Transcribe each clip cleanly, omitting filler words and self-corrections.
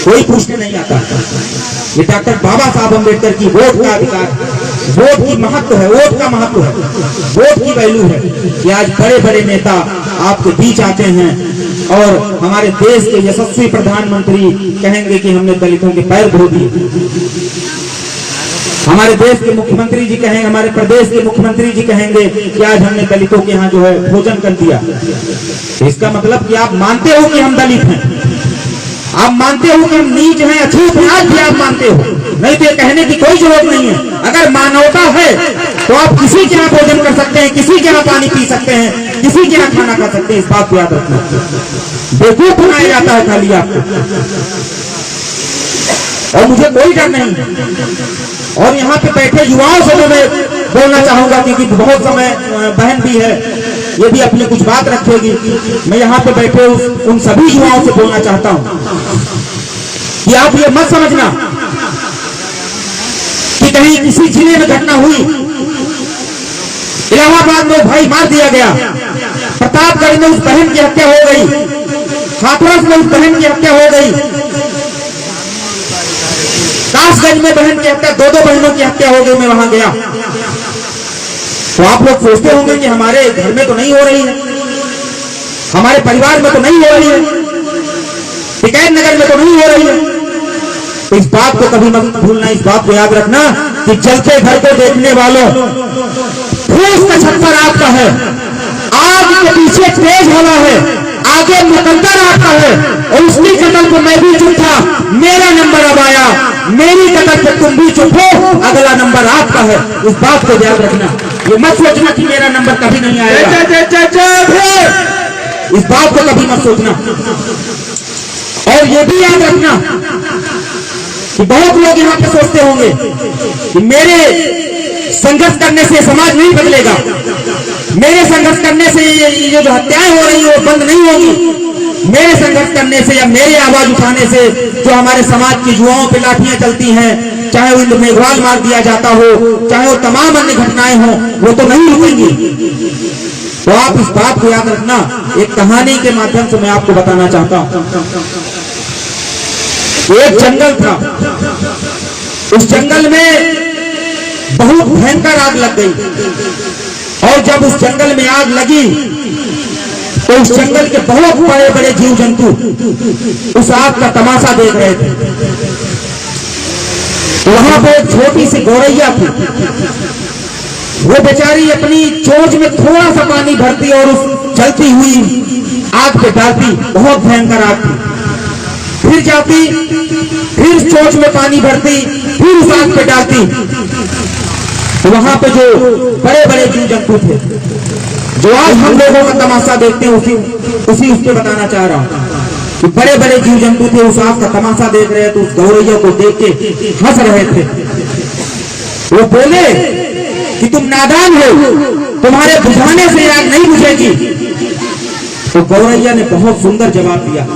कोई पूछने नहीं आता। ये डॉक्टर बाबा साहब अम्बेडकर की वोट का अधिकार, वोट की महत्व है, वोट का महत्व है, वोट की वैल्यू है कि आज बड़े बड़े नेता आपके बीच आते हैं और हमारे देश के यशस्वी प्रधानमंत्री कहेंगे कि हमने दलितों के पैर धो दिए। हमारे देश के मुख्यमंत्री जी कहेंगे, हमारे प्रदेश के मुख्यमंत्री जी कहेंगे कि आज हमने दलितों के यहाँ जो है भोजन कर दिया। तो इसका मतलब कि आप मानते हो कि हम दलित हैं, आप मानते हो कि हम नीच हैं, अछूत हैं, आज भी आप मानते हो। नहीं तो ये कहने की कोई जरूरत नहीं है। अगर मानवता है तो आप किसी के यहाँ भोजन कर सकते हैं, किसी के यहाँ पानी पी सकते हैं, किसी के यहाँ खाना खा सकते हैं। इस बात को याद रखना। बेवकूफ बनाया जाता है खाली आपको, और मुझे कोई डर नहीं। और यहाँ पे बैठे युवाओं से मैं बोलना चाहूंगा क्योंकि बहुत समय बहन भी है, ये भी अपनी कुछ बात रखेगी। मैं यहाँ पे बैठे उन सभी युवाओं से बोलना चाहता हूँ कि आप ये मत समझना कि कहीं किसी जिले में घटना हुई, इलाहाबाद में भाई मार दिया गया, प्रतापगढ़ में उस बहन की हत्या हो गई, हाथरस में उस बहन की हत्या हो गई, कासगंज में बहन की हत्या, दो बहनों की हत्या हो गई। मैं वहां गया तो आप लोग सोचते होंगे कि हमारे घर में तो नहीं हो रही है, हमारे परिवार में तो नहीं हो रही है, टिकैत नगर में तो नहीं हो रही है। तो इस बात को कभी मत भूलना, इस बात को याद रखना कि जलते घर को देखने वालों, फूस का छप्पर आपका है, आग के पीछे तेज हवा है, आगे मुकद्दर आपका है, और उसकी कतल को मैं भी चुप था, मेरा नंबर अब आया, मेरी कतल पे तुम भी चुप हो, अगला नंबर आपका है। इस बात को याद रखना। ये मत सोचना कि मेरा नंबर कभी नहीं आएगा, इस बात को कभी मत सोचना। और ये भी याद रखना कि बहुत लोग यहाँ पे सोचते होंगे कि मेरे संघर्ष करने से समाज नहीं बदलेगा, मेरे संघर्ष करने से ये जो हत्याएं हो रही है वो बंद नहीं होगी, मेरे संघर्ष करने से या मेरे आवाज उठाने से जो हमारे समाज की युवाओं पे लाठियां चलती हैं, चाहे वो मेघवाल मार दिया जाता हो, चाहे वो तमाम अन्य घटनाएं हो, वो तो नहीं रुकेंगी। तो आप इस बात को याद रखना। एक कहानी के माध्यम से मैं आपको बताना चाहता हूं। एक जंगल था, उस जंगल में बहुत भयंकर आग लग गई, और जब उस जंगल में आग लगी तो उस जंगल के बहुत बड़े बड़े जीव जंतु उस आग का तमाशा देख रहे थे। वहां पे एक छोटी सी गौरैया थी, वो बेचारी अपनी चोंच में थोड़ा सा पानी भरती और उस जलती हुई आग पे डालती, बहुत भयंकर आग थी, फिर जाती, फिर चोंच में पानी भरती, फिर उस आग पे डालती। तो वहां पे जो बड़े बड़े जीव जंतु थे, जो आज हम लोगों का तमाशा देखते हैं, उसी उसके बताना चाह रहा हूं कि बड़े बड़े जीव जंतु थे, उस आग का तमाशा देख रहे थे, उस गौरैया को देख के हंस रहे थे। वो बोले कि तुम नादान हो, तुम्हारे बुझाने से आग नहीं बुझेगी। तो गौरैया ने बहुत सुंदर जवाब दिया।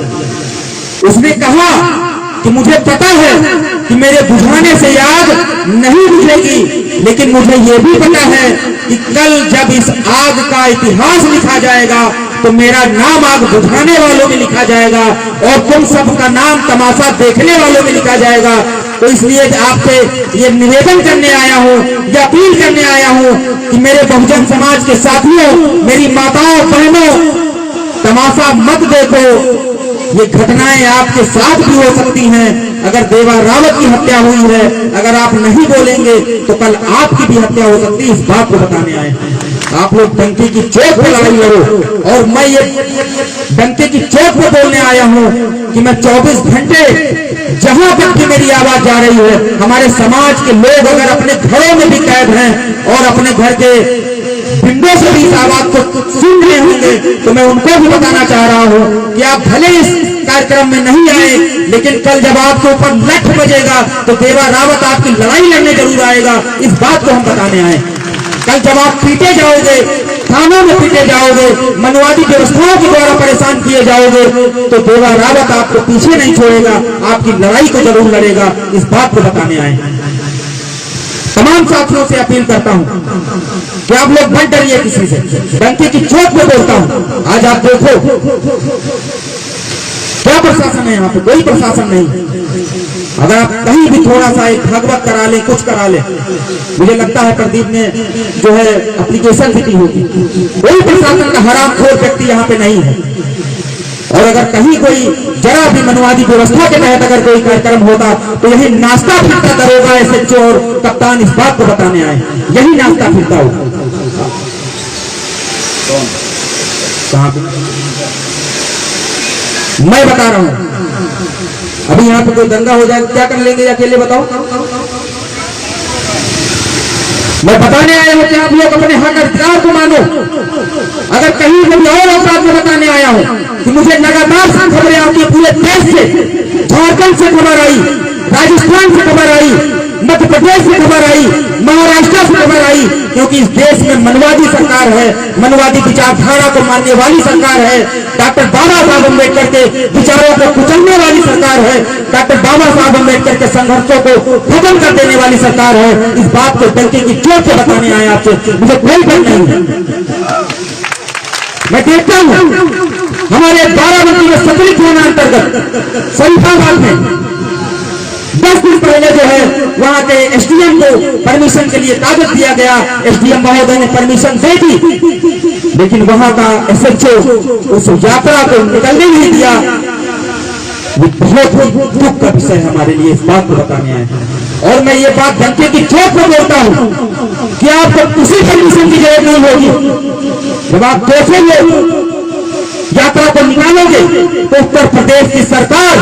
उसने कहा कि मुझे पता है कि मेरे बुझाने से आग नहीं बुझेगी, लेकिन मुझे यह भी पता है कि कल जब इस आग का इतिहास लिखा जाएगा तो मेरा नाम आग बुझाने वालों में लिखा जाएगा और तुम सबका नाम तमाशा देखने वालों में लिखा जाएगा। तो इसलिए आपसे ये निवेदन करने आया हूँ, ये अपील करने आया हूँ कि मेरे बहुजन समाज के साथियों, मेरी माताओं बहनों, तमाशा मत देखो। ये घटनाएं आपके साथ भी हो सकती हैं। अगर देवा रावत की हत्या हुई है, अगर आप नहीं बोलेंगे तो कल आपकी भी हत्या हो सकती है। इस बात को बताने आए हैं। आप लोग डंके की चोट पर लड़ाई लड़ो, और मैं ये डंके की चोट पर बोलने आया हूँ कि मैं 24 घंटे जहां तक भी मेरी आवाज जा रही है, हमारे समाज के लोग अगर अपने घरों में भी कैद हैं और अपने घर के विंडो से भी इस आवाज को सुन रहे होंगे, तो मैं उनको भी बताना चाह रहा हूँ कि आप भले इस कार्यक्रम में नहीं आए, लेकिन कल जब आपके ऊपर लठ बजेगा तो देवा रावत आपकी लड़ाई लड़ने जरूर आएगा। इस बात को हम बताने आए। कल जब आप पीटे जाओगे, थानों में पीटे जाओगे, मनवादी व्यवस्थाओं के द्वारा परेशान किए जाओगे, तो देवा रावत आपको पीछे नहीं छोड़ेगा, आपकी लड़ाई को जरूर लड़ेगा। इस बात को बताने आए। तमाम साथियों से अपील करता हूं कि आप लोग मत डरिए किसी से। डंके की चोट में बोलता हूं। आज आप देखो क्या प्रशासन है, यहाँ पे कोई प्रशासन नहीं। अगर आप कहीं भी थोड़ा सा एक भागवत करा ले, कुछ करा ले, मुझे लगता है प्रदीप ने जो है एप्लीकेशन भी की होगी। कोई प्रशासन का हरामखोर व्यक्ति यहाँ पे नहीं है। और अगर कहीं कोई जरा भी मनुवादी व्यवस्था के तहत अगर कोई कार्यक्रम होता तो यही नाश्ता फिरता दरोगा एसएचओ और कप्तान इस बात को बताने आए, यही नाश्ता फिरता हो। कहां पे मैं बता रहा हूं, अभी यहाँ पे कोई दंगा हो जाए क्या कर लेंगे अकेले, बताओ। मैं बताने आया हूं कि आप लोग अपने हक अधिकार को मानो। अगर कहीं कोई और अपराध में बताने आया हूं कि मुझे लगातार से खबरें आती है पूरे देश से, झारखंड से खबर आई, राजस्थान से खबर आई, मध्य प्रदेश से खबर आई, महाराष्ट्र से खबर आई, क्योंकि इस देश में मनवादी सरकार है, मनवादी विचारधारा को मानने वाली सरकार है, डॉक्टर बाबा साहब अम्बेडकर के विचारों को कुचलने वाली सरकार है, डॉक्टर बाबा साहब अम्बेडकर के संघर्षों को खत्म कर देने वाली सरकार है। इस बात को डंके की चोट से बताने आए आपसे, मुझे कोई डर नहीं है। मैं देखता हूं हमारे बाराबंकी में सतरी थाना अंतर्गत शरीफाबाद में 10 दिन पहले जो है वहां के एसडीएम को परमिशन के लिए कागज दिया गया, एसडीएम महोदय ने परमिशन दे दी, लेकिन वहां का एसएचओ उस यात्रा को निकलने नहीं दिया। ये बहुत ही दुख का विषय हमारे लिए, इस बात को बताने आए हैं। और मैं ये बात डंके की चोट पर बोलता हूं कि आपको किसी परमिशन की जरूरत नहीं होगी। जब आप 200 लोग यात्रा को निकालोगे तो उत्तर प्रदेश की सरकार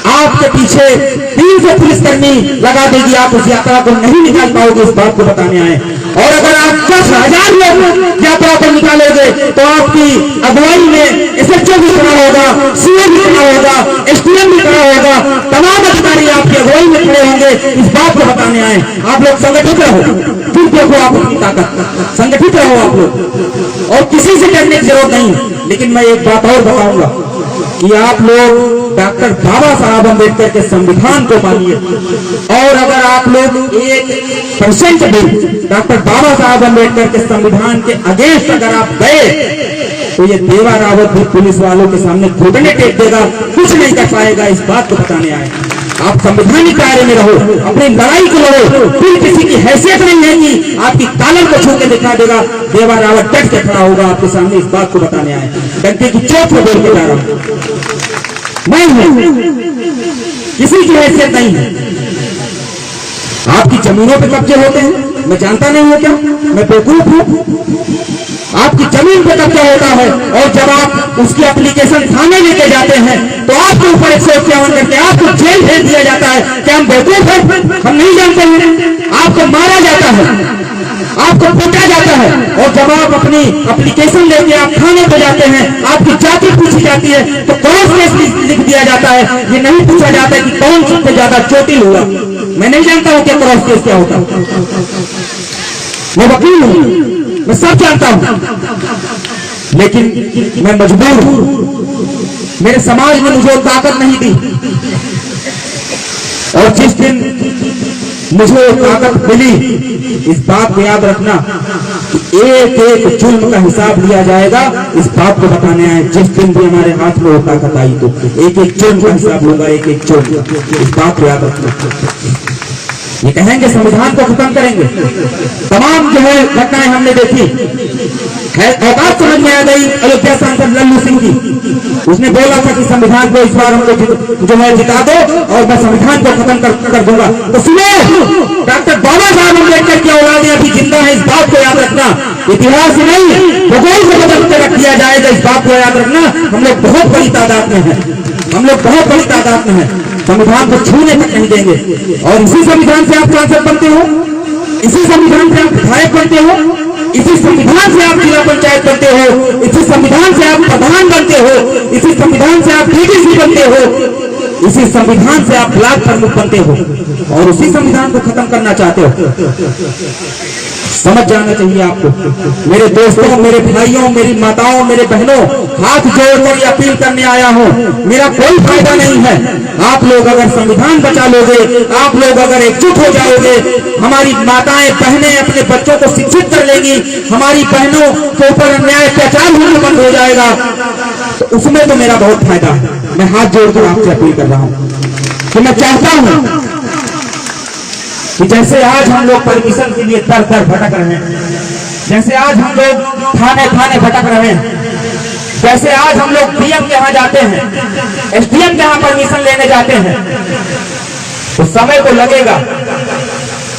आपके पीछे 300 पुलिसकर्मी लगा देगी, आप उस यात्रा को नहीं निकाल पाओगे, इस बात को बताने आए। और अगर आप 10,000 लोग यात्रा को निकालोगे तो आपकी अगुवाई में एसएचओ भी खड़ा होगा, सीओ भी खड़ा होगा, एसडीएम भी खड़ा होगा, तमाम अधिकारी आपकी अगुवाई में खड़े होंगे, इस बात को बताने आए। आप लोग संगठित रहो, फिर देखो आप अपनी ताकत, संगठित रहो आप लोग, और किसी से डरने की जरूरत नहीं। लेकिन मैं एक बात और बताऊंगा कि आप लोग डॉक्टर बाबा साहब अम्बेडकर के संविधान को मानिए, और अगर आप लोग 1% भी डॉक्टर बाबा साहब अम्बेडकर के संविधान के अगेंस्ट अगर आप गए तो ये देवा रावत भी पुलिस वालों के सामने घुटने टेक देगा, कुछ नहीं कर पाएगा, इस बात को बताने आए। आप संवैधानिक दायरे में रहो, अपनी लड़ाई को लड़ो, फिर किसी की हैसियत नहीं है कि आपकी कालर को छू के दिखा देगा, देवा रावत डट के खड़ा होगा आपके सामने, इस बात को बताने आए। डंके की चोट को बोल के जा रहा हूं, नहीं है, किसी की हैसियत नहीं है। आपकी जमीनों पे कब्जे होते हैं, मैं जानता नहीं हूं क्या, मैं बेवकूफ हूं? आपकी जमीन पे कब्जा होता है और जब आप उसकी एप्लीकेशन थाने लेके जाते हैं तो आपके ऊपर 151 करके आपको जेल भेज दिया जाता है। क्या हम बेवकूफ हैं? हम नहीं जानते हैं? आपको मारा जाता है, आपको पीटा जाता है, और जब आप अपनी एप्लीकेशन लेके आप थाने पे जाते हैं, आपकी जाति पूछी जाती है तो क्रॉस केस लिख दिया जाता है। ये नहीं पूछा जाता है कि कौन सबसे ज्यादा चोटिल हुआ। मैं नहीं जानता हूं क्या क्रॉस केस क्या होता है, मैं वकील हूं, मैं सब जानता हूं, लेकिन मैं मजबूर हूं। मेरे समाज ने मुझे ताकत नहीं दी, और जिस दिन मुझे ताकत मिली, इस बात को याद रखना कि एक एक जुल्म का हिसाब लिया जाएगा, इस बात को बताने आए। जिस दिन भी हमारे हाथ में वो ताकत आई तो एक एक जुल्म का हिसाब होगा, एक एक जुल्म, इस बात को याद रखना। ये कहेंगे संविधान को खत्म करेंगे, तमाम जो है घटनाएं हमने देखी। औकात समझ में आ गई अयोध्या सांसद लल्लू सिंह की, उसने बोला था कि संविधान को इस बार हमको जो है जिता दो और मैं संविधान को खत्म कर दूंगा। तो सुनो, डॉक्टर बाबा साहब अम्बेडकर की औलादें अभी जिंदा है, इस बात को याद रखना। इतिहास नहीं भूगोल को बदल के रख दिया जाएगा, इस बात को याद रखना। हम लोग बहुत बड़ी तादाद में हैं, हम लोग बहुत बड़ी तादाद में हैं, संविधान को छूने तक नहीं देंगे। और इसी संविधान से आप सांसद बनते हो, इसी संविधान से आप विधायक बनते हो, इसी संविधान से आप जिला पंचायत बनते हो, इसी संविधान से आप प्रधान बनते हो, इसी संविधान से आप डीडीसी बनते हो, इसी संविधान से आप ब्लॉक प्रमुख बनते हो, और उसी संविधान को खत्म करना चाहते हो। समझ जाना चाहिए आपको। मेरे दोस्तों, मेरे भाइयों, मेरी माताओं, मेरे बहनों, हाथ जोड़कर अपील करने आया हूं, मेरा कोई फायदा नहीं है। आप लोग अगर संविधान बचा लोगे, आप लोग अगर एकजुट हो जाओगे, हमारी माताएं बहनें अपने बच्चों को शिक्षित कर लेंगी, हमारी बहनों के ऊपर अन्याय अत्याचार होना बंद हो जाएगा, तो उसमें तो मेरा बहुत फायदा है। मैं हाथ जोड़कर आपसे अपील कर रहा हूं। कि मैं चाहता हूं कि जैसे आज हम लोग परमिशन के लिए दर दर भटक रहे हैं, जैसे आज हम लोग थाने थाने भटक रहे हैं, जैसे आज हम लोग डीएम के यहाँ जाते हैं, एसडीएम के यहाँ परमिशन लेने जाते हैं, तो समय तो लगेगा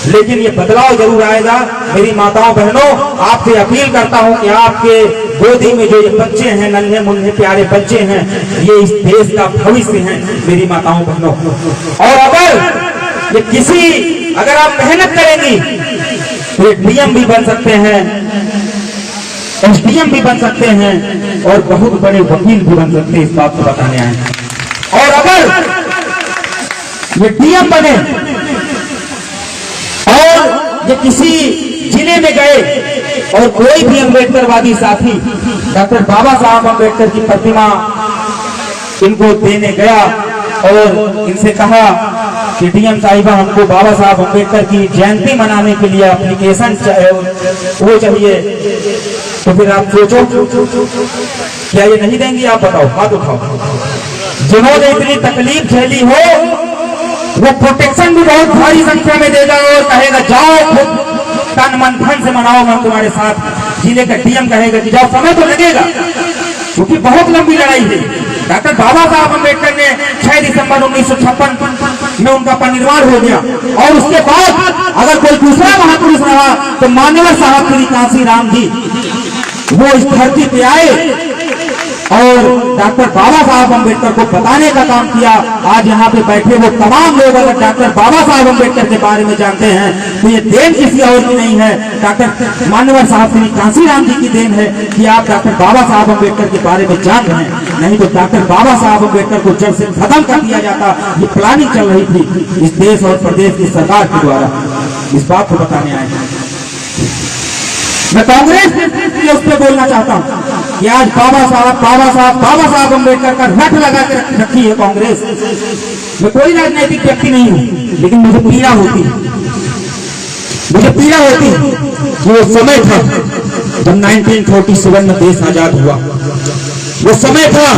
लेकिन ये बदलाव जरूर आएगा। मेरी माताओं बहनों, आपसे अपील करता हूं कि आपके गोदी में जो ये बच्चे हैं, नन्हे मुन्ने प्यारे बच्चे हैं, ये इस देश का भविष्य हैं मेरी माताओं बहनों। और अगर आप मेहनत करेंगी तो ये डीएम भी बन सकते हैं, एसडीएम भी बन सकते हैं और बहुत बड़े वकील भी बन सकते हैं। इस बात को बताने आए। और अगर ये डीएम बने और ये किसी जिले में गए और कोई भी अम्बेडकरवादी साथी डॉक्टर बाबा साहब अम्बेडकर की प्रतिमा इनको देने गया और इनसे कहा कि डीएम साहिबा हमको बाबा साहब अम्बेडकर की जयंती मनाने के लिए एप्लीकेशन वो चाहिए, तो फिर आप सोचो क्या ये नहीं देंगे? आप बताओ, हाथ उठाओ। जिन्होंने इतनी तकलीफ झेली हो वो प्रोटेक्शन भी बहुत भारी संख्या में देगा और कहेगा जाओ खुद तन मन धन से मनाओ, मैं तुम्हारे साथ। जिले का डीएम कहेगा कि जाओ। समय तो लगेगा क्योंकि बहुत लंबी लड़ाई है। डॉक्टर बाबा साहब अम्बेडकर ने 6 दिसंबर 1956 में उनका परिनिर्वाण हो गया और उसके बाद अगर कोई दूसरा महापुरुष रहा तो मान्यवर साहब श्री कांशीराम जी वो इस धरती पे आए और डॉक्टर बाबा साहब अम्बेडकर को बताने का काम किया। आज यहाँ पे बैठे वो तमाम लोग अगर डॉक्टर बाबा साहब अम्बेडकर के बारे में जानते हैं तो ये देन किसी और की नहीं है, डॉक्टर मान्यवर साहब श्री कांशीराम जी की देन है कि आप डॉक्टर बाबा साहब अम्बेडकर के बारे में जान रहे हैं। नहीं तो डॉक्टर बाबा साहब अम्बेडकर को जड़ से खत्म कर दिया जाता। ये प्लानिंग चल रही थी इस देश और प्रदेश की सरकार के द्वारा। इस बात को बताने आए हैं। मैं कांग्रेस के उस पर बोलना चाहता हूं कि आज बाबा साहब अम्बेडकर का रट लगा के रखी है कांग्रेस। मैं कोई राजनीतिक व्यक्ति नहीं हूं लेकिन मुझे पीड़ा होती कि वो समय था जब 1947 में देश आजाद हुआ। वो समय था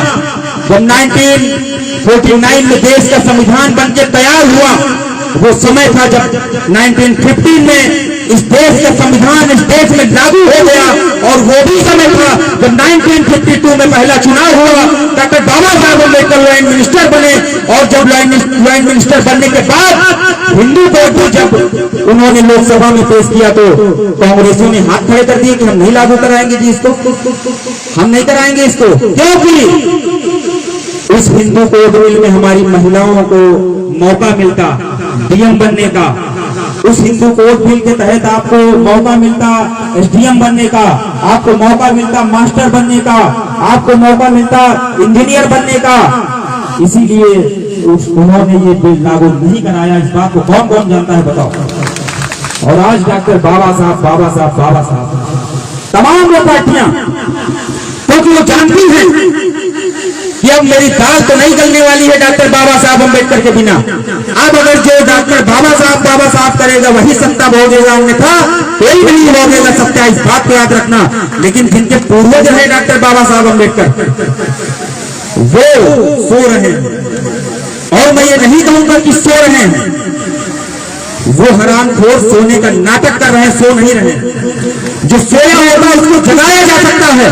जब 1949 में देश का संविधान बनके तैयार हुआ। वो समय था जब 1915 में इस देश का संविधान इस देश में लागू हो गया और वो भी समय था जब 1952 में पहला चुनाव हुआ। Doctor Baba Saheb Ambedkar law and minister बने और जब लॉ एंड मिनिस्टर बनने के बाद हिंदू कोड को जब उन्होंने लोकसभा में पेश किया तो कांग्रेसियों ने हाथ खड़े कर दिए कि हम नहीं लागू कराएंगे जी इसको, हम नहीं कराएंगे इसको, क्योंकि उस हिंदू कोड बिल में हमारी महिलाओं को मौका मिलता डीएम बनने का। उस हिंदू कोड बिल के तहत आपको मौका मिलता एसडीएम बनने का, आपको मौका मिलता मास्टर बनने का, आपको मौका मिलता इंजीनियर बनने का। इसीलिए उन्होंने ये बिल लागू नहीं कराया। इस बात को कौन कौन जानता है बताओ। और आज डॉक्टर बाबा साहब तमाम वो पार्टियां, क्योंकि वो जानती हैं कि अब मेरी दाल तो नहीं गलने वाली है डॉक्टर बाबा साहब अम्बेडकर के बिना। अब अगर जो डॉक्टर बाबा साहब करेगा वही सत्ता भोगेगा, अन्यथा कोई नहीं भोगेगा सत्ता। इस बात को याद रखना। लेकिन जिनके पूर्वज है डॉक्टर बाबा साहब अम्बेडकर वो सो रहे हैं। और मैं ये नहीं कहूंगा कि सो रहे हैं, वो हरामखोर सोने का नाटक कर रहे हैं, सो नहीं रहे। जो सोया होगा उसको जगाया जा सकता है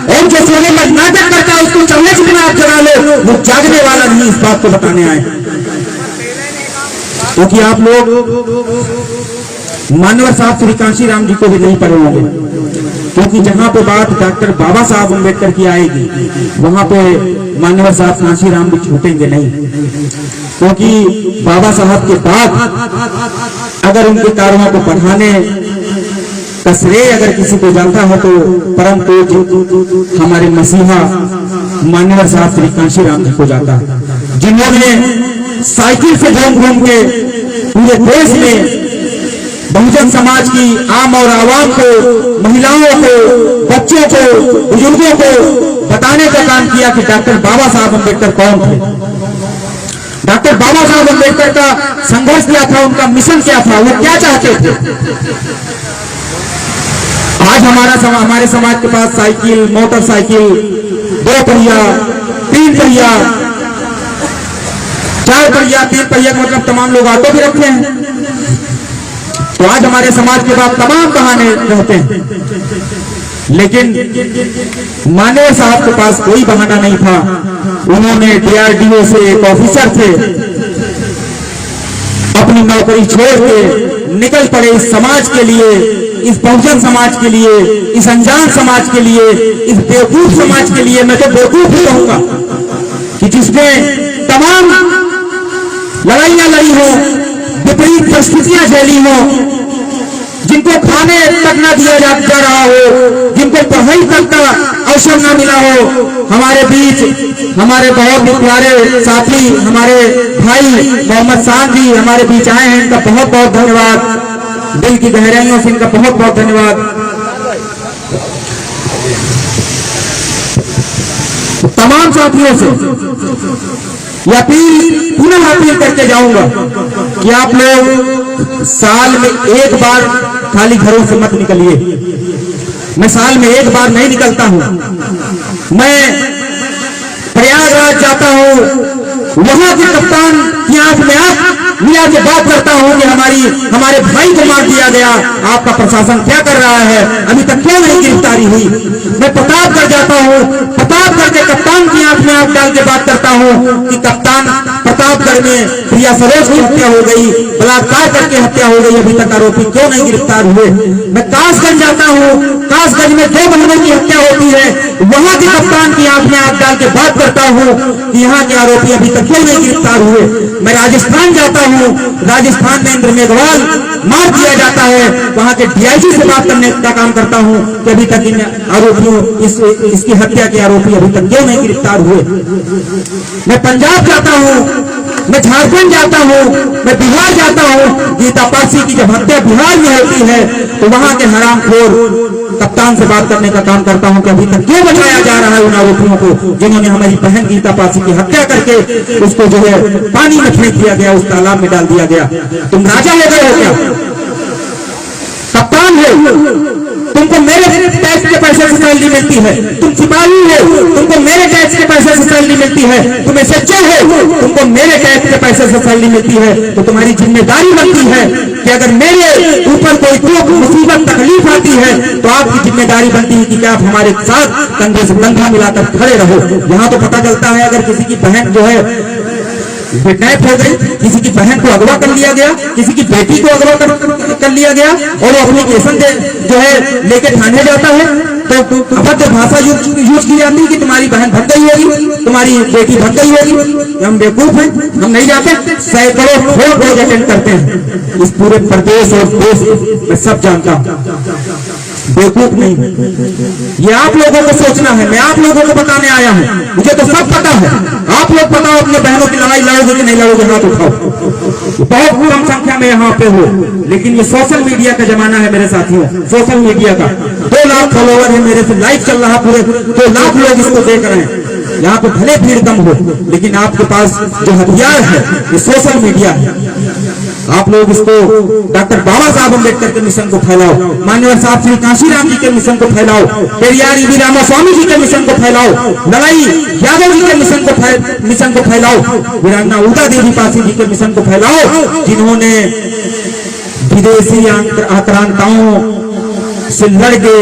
और जो सोने का नाटक करता है उसको चलने से बिना आप जगा लो, वो जागने वाला नहीं। इस बात को बताने आए क्योंकि आप लोग मान्यवर साहब श्री कांशीराम जी को भी नहीं पढ़े होंगे, क्योंकि जहां पे बात डॉक्टर बाबा साहब अम्बेडकर की आएगी वहां पे मान्यवर साहब कांशीराम भी छूटेंगे नहीं। क्योंकि बाबा साहब के बाद अगर उनके कार्यों को बढ़ाने का श्रेय अगर किसी को जाता है तो परम पूज्य हमारे मसीहा मान्यवर साहब श्री कांशीराम जी को जाता है, जिन्होंने साइकिल से घूम घूम के पूरे देश में बहुजन समाज की आम और आवाम को, महिलाओं को, बच्चों को, बुजुर्गों को बताने का काम किया कि डॉक्टर बाबा साहब अम्बेडकर कौन थे। डॉक्टर बाबा साहब अम्बेडकर का संघर्ष क्या था, उनका मिशन क्या था, वो क्या चाहते थे। आज हमारे समाज के पास साइकिल, मोटरसाइकिल, 2 पहिया, 3 पहिया, 4 पहिया 3 पहिया का मतलब तमाम लोग ऑटो भी रखते हैं। तो आज हमारे समाज के बाद तमाम बहाने रहते हैं, लेकिन मानव साहब के पास कोई बहाना नहीं था। उन्होंने DRDO से एक ऑफिसर थे, अपनी नौकरी छोड़ के निकल पड़े इस समाज के लिए, इस बहुजन समाज के लिए, इस अनजान समाज के लिए, इस बेवकूफ समाज के लिए। मैं तो बेवकूफ ही कहूंगा कि जिसने तमाम लड़ाइयां लड़ी हो, विपरीत परिस्थितियां झेली हो, जिनको खाने तक ना दिया जा रहा हो, जिनको पढ़ाई तक का अवसर ना मिला हो, हमारे बीच हमारे बहुत ही प्यारे साथी, हमारे भाई मोहम्मद साहब जी हमारे बीच आए हैं। इनका बहुत बहुत धन्यवाद, दिल की गहराइयों से इनका बहुत बहुत धन्यवाद। तमाम साथियों से पुनः अपील करके जाऊंगा कि आप लोग साल में एक बार खाली घरों से मत निकलिए। मैं साल में एक बार नहीं निकलता हूं। मैं प्रयागराज जाता हूं, वहां के कप्तान की आंख में आंख मिला के बात करता हूं कि हमारे भाई को मार दिया गया, आपका प्रशासन क्या कर रहा है, अभी तक क्यों नहीं गिरफ्तारी हुई। मैं प्रतापगढ़ जाता हूं, प्रतापगढ़ के कप्तान की आंख में आंख डाल के बात करता हूं कि कप्तान प्रतापगढ़ में प्रिया सरोज की हत्या हो गई, बलात्कार करके हत्या हो गई, अभी तक आरोपी क्यों नहीं गिरफ्तार हुए। मैं कासगंज जाता हूं, कासगंज में 2 बहनों की हत्या होती है, वहां के कप्तान की आंख में आंख डाल के बात करता हूं कि यहाँ के आरोपी अभी तक क्यों नहीं गिरफ्तार हुए। मैं राजस्थान जाता हूं, राजस्थान में इंद्र मेघवाल मार दिया जाता है, वहां के DIG से बात करने का काम करता हूं कि अभी तक इन आरोपियों इसकी हत्या के आरोपी अभी तक क्यों नहीं गिरफ्तार हुए। मैं पंजाब जाता हूं, मैं झारखंड जाता हूं, मैं बिहार जाता हूं, गीता पासी की जब हत्या बिहार में होती है तो वहां के हरामखोर कप्तान से बात करने का काम करता हूं कि अभी तक क्यों बचाया जा रहा है उन आरोपियों को जिन्होंने हमारी बहन गीता पासी की हत्या करके उसको जो है पानी में फेंक दिया गया, उस तालाब में डाल दिया गया। तुम राजा हो गए हो क्या? कप्तान हो, तुमको मेरे टैक्स के पैसे से सैलरी मिलती है। तुम सिपाही हो, तुमको मेरे टैक्स के पैसे से सैलरी मिलती है। तुम SHO हो, तुमको मेरे टैक्स के पैसे से सैलरी मिलती है। तो तुम्हारी जिम्मेदारी बनती है कि अगर मेरे ऊपर कोई दुख मुसीबत तकलीफ आती है तो आपकी जिम्मेदारी बनती है कि क्या आप हमारे साथ कंधे से कंधा मिलाकर खड़े रहो। यहाँ तो पता चलता है अगर किसी की बहन जो है किडनैप हो गई, किसी की बहन को अगवा कर लिया गया, किसी की बेटी को अगवा कर लिया गया और वो एप्लीकेशन जो है लेके थाने जाता है तो अभद्र भाषा यूज की जाती है कि तुम्हारी बहन भग गई होगी, तुम्हारी बेटी भग गई होगी। हम बेवकूफ हैं, हम नहीं जाते। सैकड़ों फोन रोज अटेंड करते हैं इस पूरे प्रदेश और देश में, सब जानता हूं, बेवकूफ नहीं। ये आप लोगों को सोचना है, मैं आप लोगों को बताने आया हूं। मुझे तो सब पता है। आप लोग बताओ अपने बहनों की लड़ाई लड़ोगे कि नहीं लड़ोगे, हाथ उठाओ। बहुत कम संख्या में यहाँ पे हो, लेकिन ये सोशल मीडिया का जमाना है मेरे साथियों। सोशल मीडिया का 2 लाख फॉलोवर है मेरे से, लाइव चल रहा, पूरे 2 लाख लोग इसको देख रहे हैं। यहाँ पे भले भीड़ कम हो, लेकिन आपके पास जो हथियार है ये सोशल मीडिया है। आप लोग इसको डॉक्टर बाबा साहब अम्बेडकर के मिशन को फैलाओ, मान्यवर साहब श्री कांशीराम जी के मिशन को फैलाओ, पेरियार ईवी रामास्वामी जी के मिशन को फैलाओ, लड़ाई यादव जी के मिशन को फैलाओ, वीरांगना उदा देवी पासी जी के मिशन को फैलाओ, जिन्होंने विदेशी आक्रांताओं से लड़ के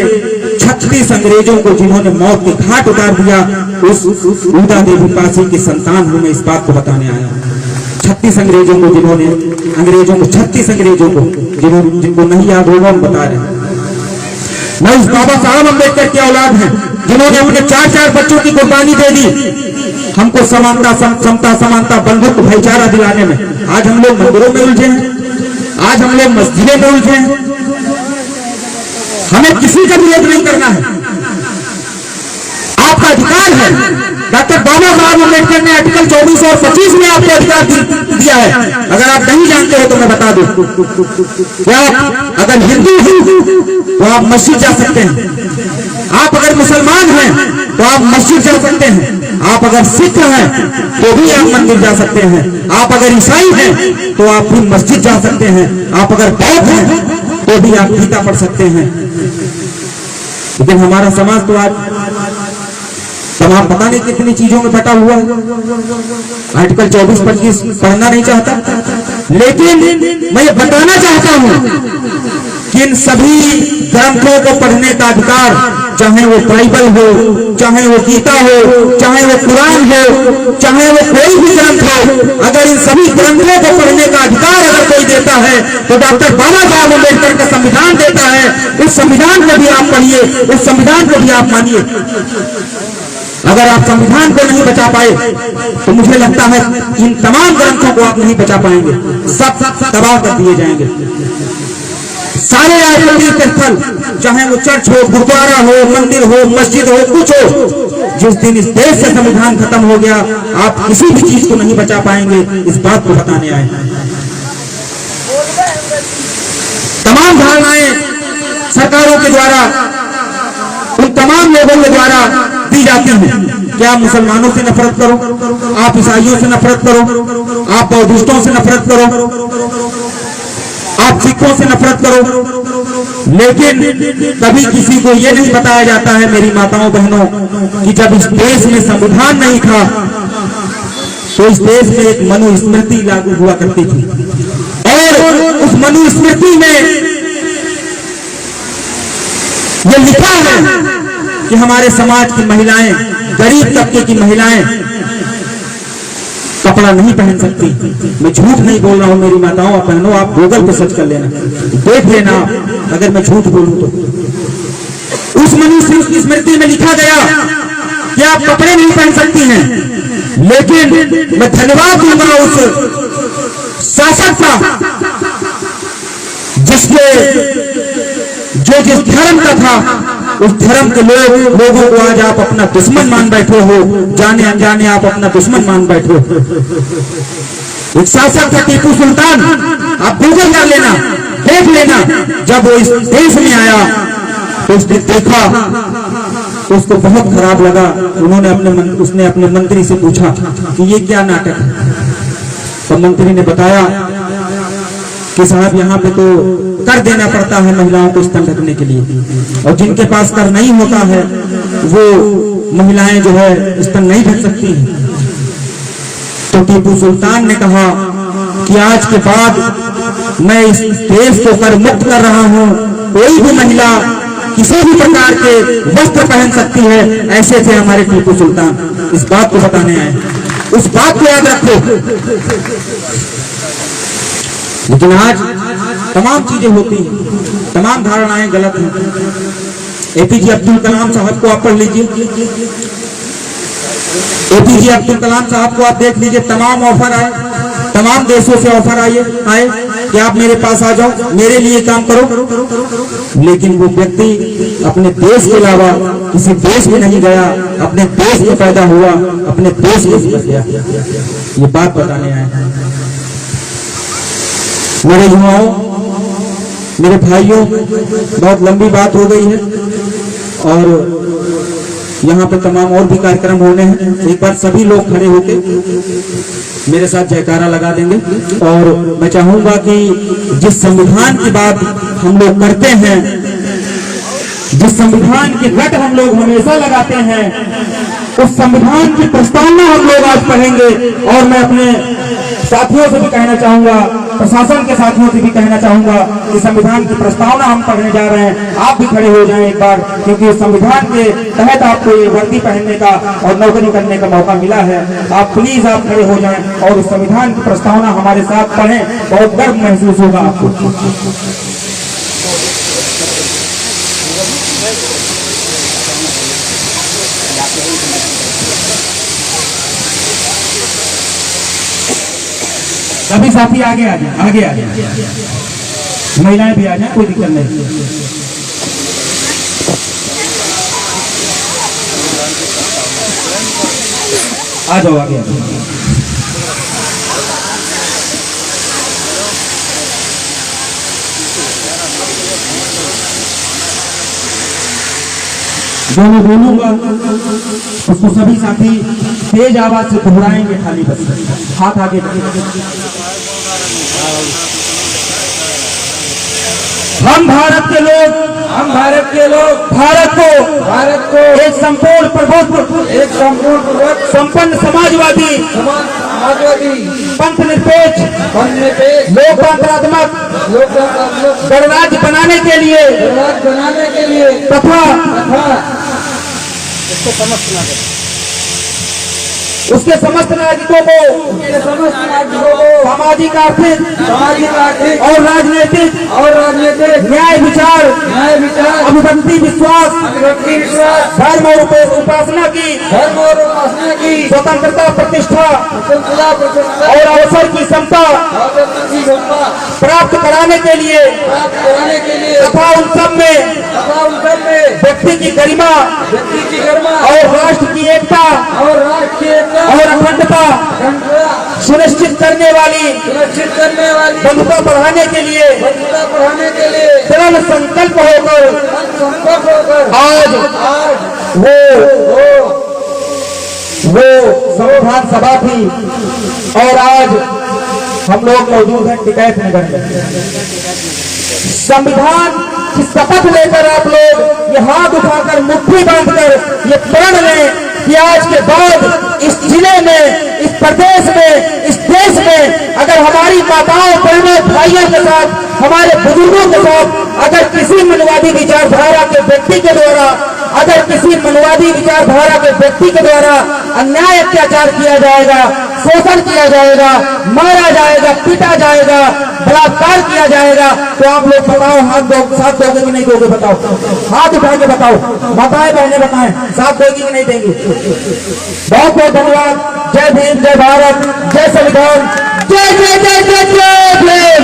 36 अंग्रेजों को जिन्होंने मौत के घाट उतार दिया, उस उदा देवी पासी की संतान हूं मैं इस बात को बताने आया हूं। 36 अंग्रेजों को जिनको नहीं याद होगा हम बता रहे हैं। मैं उस बाबा साहब अम्बेडकर की औलाद है जिन्होंने अपने 4 बच्चों की कुर्बानी दे दी हमको समानता, समता, समानता, बंधुत्व, भाईचारा दिलाने में। आज हम लोग मंदिरों में उलझे हैं, आज हम लोग मस्जिदों में उलझे हैं। हमें किसी का विरोध नहीं करना है, आपका अधिकार है। डॉक्टर बाबा साहब अम्बेडकर ने आर्टिकल 24 और 25 में आपको अधिकार दिया है। अगर आप नहीं जानते हो तो मैं बता दूं, क्या अगर हिंदू हैं तो आप मस्जिद जा सकते हैं, आप अगर मुसलमान हैं तो आप मस्जिद जा सकते हैं, आप अगर सिख हैं तो भी आप मंदिर जा सकते हैं, आप अगर ईसाई हैं तो आप भी मस्जिद जा सकते हैं, आप अगर बौद्ध हैं तो भी आप गीता पढ़ सकते हैं। लेकिन हमारा समाज तो आज समाज पता नहीं कितनी चीजों में बटा हुआ है। आर्टिकल 24-25 पढ़ना नहीं चाहता, लेकिन मैं ये बताना चाहता हूं कि इन सभी ग्रंथों को पढ़ने का अधिकार, चाहे वो बाइबल हो, चाहे वो गीता हो, चाहे वो कुरान हो, चाहे वो कोई भी ग्रंथ हो, अगर इन सभी ग्रंथों को पढ़ने का अधिकार अगर कोई देता है तो डॉक्टर बाबा साहब अम्बेडकर का संविधान देता है। उस संविधान को भी आप पढ़िए, उस संविधान को भी आप मानिए। अगर आप संविधान को नहीं बचा पाए तो मुझे लगता है इन तमाम ग्रंथों को आप नहीं बचा पाएंगे, सब तबाह कर दिए जाएंगे। सारे तीर्थ स्थल, चाहे वो चर्च हो, गुरुद्वारा हो, मंदिर हो, मस्जिद हो, कुछ हो, जिस दिन इस देश से संविधान खत्म हो गया आप किसी भी चीज को नहीं बचा पाएंगे। इस बात को बताने आए। तमाम धारणाएं सरकारों के द्वारा, उन तमाम लोगों के द्वारा दी जाती हैं कि आप मुसलमानों से नफरत करो, आप ईसाइयों से नफरत करो, आप बौद्धिस्टों से नफरत करो, आप सिखों से नफरत करो, लेकिन कभी किसी को यह नहीं बताया जाता है मेरी माताओं बहनों कि जब इस देश में संविधान नहीं था तो इस देश में एक मनुस्मृति लागू हुआ करती थी, और उस मनुस्मृति में यह लिखा है कि हमारे समाज की महिलाएं, गरीब तबके की महिलाएं कपड़ा नहीं पहन सकती। मैं झूठ नहीं बोल रहा हूं मेरी माताओं और बहनों, आप गूगल पे सर्च कर लेना, देख लेना अगर मैं झूठ बोलूं तो। उस मनुस्मृति में लिखा गया कि आप कपड़े नहीं पहन सकती हैं, लेकिन मैं धन्यवाद दूंगा उस शासक का जो जिस धर्म का था उस धर्म के लोगों को आज आप अपना दुश्मन मान बैठे हो, जाने अनजाने आप अपना दुश्मन मान बैठे हो। एक शासक था टीपू सुल्तान, आप गूगल कर लेना, देख लेना। जब वो इस देश में आया तो उसने देखा तो उसको बहुत खराब लगा। उसने अपने मंत्री से पूछा कि ये क्या नाटक है। तो मंत्री ने बताया कि साहब यहाँ पे तो कर देना पड़ता है महिलाओं को स्तन ढकने के लिए, और जिनके पास कर नहीं होता है वो महिलाएं जो है स्तन नहीं ढक सकती हैं। तो टीपू सुल्तान ने कहा कि आज के बाद मैं इस देश को कर मुक्त कर रहा हूं, कोई भी महिला किसी भी प्रकार के वस्त्र पहन सकती है। ऐसे थे हमारे टीपू सुल्तान। इस बात को बताने आए, उस बात को याद रखो। लेकिन आज तमाम चीजें होती हैं, तमाम धारणाएं गलत हैं। एपीजे अब्दुल कलाम साहब को आप पढ़ लीजिए, एपीजे अब्दुल कलाम साहब को आप देख लीजिए, तमाम ऑफर आए, तमाम देशों से ऑफर आए कि आप मेरे पास आ जाओ, मेरे लिए काम करो। लेकिन वो व्यक्ति अपने देश के अलावा किसी देश में नहीं गया, अपने देश में पैदा हुआ, अपने देश में बच गया। ये बात बताने आए हैं। मेरे युवाओं, मेरे भाइयों, बहुत लंबी बात हो गई है और यहाँ पे तमाम और भी कार्यक्रम होने हैं। एक बार सभी लोग खड़े होके मेरे साथ जयकारा लगा देंगे। और मैं चाहूंगा कि जिस संविधान की बात हम लोग करते हैं, जिस संविधान की रट हम लोग हमेशा लगाते हैं, उस संविधान की प्रस्तावना हम लोग आज पढ़ेंगे। और मैं अपने साथियों से भी कहना चाहूंगा, प्रशासन के साथियों से भी कहना चाहूंगा कि संविधान की प्रस्तावना हम पढ़ने जा रहे हैं। आप भी खड़े हो जाएं एक बार, क्योंकि संविधान के तहत आपको ये वर्दी पहनने का और नौकरी करने का मौका मिला है। आप प्लीज आप खड़े हो जाएं और उस संविधान की प्रस्तावना हमारे साथ पढ़ें, बहुत गर्व महसूस होगा आपको। सभी साथी आगे आ जाए, आगे आ जाए, महिलाएं भी आ जाए, कोई दिक्कत नहीं। आ जाओ, आगे आ जाओ। जो मैं बोलूंगा उसको सभी साथी तेज आवाज से दोहराएंगे, खाली बस हाथ आगे। हम भारत के लोग भारत को एक संपूर्ण प्रभुत्व संपन्न समाजवादी पंथ निरपेक्ष लोकतंत्रात्मक गणराज्य बनाने के लिए तथा उसके समस्त नागरिकों को सामाजिक आर्थिक और राजनीतिक न्याय विचार अभिव्यक्ति विश्वास धर्म और उपासना की स्वतंत्रता प्रतिष्ठा और अवसर की समता प्राप्त कराने के लिए तथा उन सब में व्यक्ति की गरिमा और राष्ट्र की एकता और अखंडता सुनिश्चित करने वाली बंधुता बढ़ाने के लिए दृढ़ संकल्प होकर आज वो संविधान सभा थी और आज हम लोग मौजूद हैं टिकैत नगर में। संविधान की शपथ लेकर आप लोग ये हाथ उठाकर मुट्ठी बांधकर ये प्रण लें कि आज के बाद इस जिले में, इस प्रदेश में, इस देश में अगर हमारी माताओं बहनों भाइयों के साथ, हमारे बुजुर्गों के साथ अगर किसी मनवादी विचारधारा के व्यक्ति के द्वारा अन्याय अत्याचार किया जाएगा, शोषण किया जाएगा, मारा जाएगा, पीटा जाएगा, बलात्कार किया जाएगा, तो आप लोग बताओ साथ दोगे कि नहीं दोगे? बताओ, हाथ उठा के बताओ, माताएं बहनें बताएं, साथ दोगी कि नहीं देंगे? बहुत बहुत धन्यवाद। जय भीम, जय भारत, जय संविधान, जय जय जय जय जय भीम,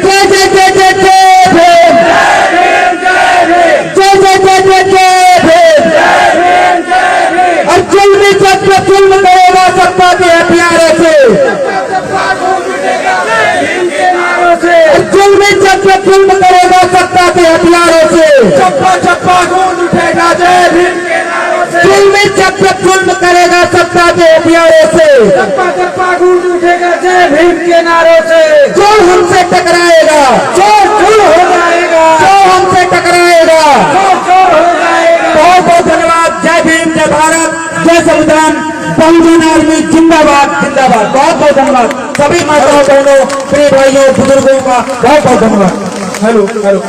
जय जय जय जय जय भीम, जय जय जय जय जय भीम। और जुल्म जब जुल्म करेगा सत्ता के हथियारों से, जुल्म जब जुल्म करेगा सत्ता के हथियारों से, चप्पा चप्पा गूंज उठेगा जय भीम के नारों से। जुल्म जब जुल्म करेगा सत्ता के हथियारों से, चप्पा चप्पा गूंज उठेगा जय भीम के नारों से। जो हमसे टकराएगा चोर हो जाएगा, जो हमसे टकराएगा चोर हो जाएगा। बहुत बहुत धन्यवाद। जय भीम, जय भारत, जय संविधान, बहुजन आर्मी जिंदाबाद जिंदाबाद। बहुत बहुत धन्यवाद सभी माताओं बहनों प्रिय भाइयों बुजुर्गों का बहुत बहुत धन्यवाद। Hello hello.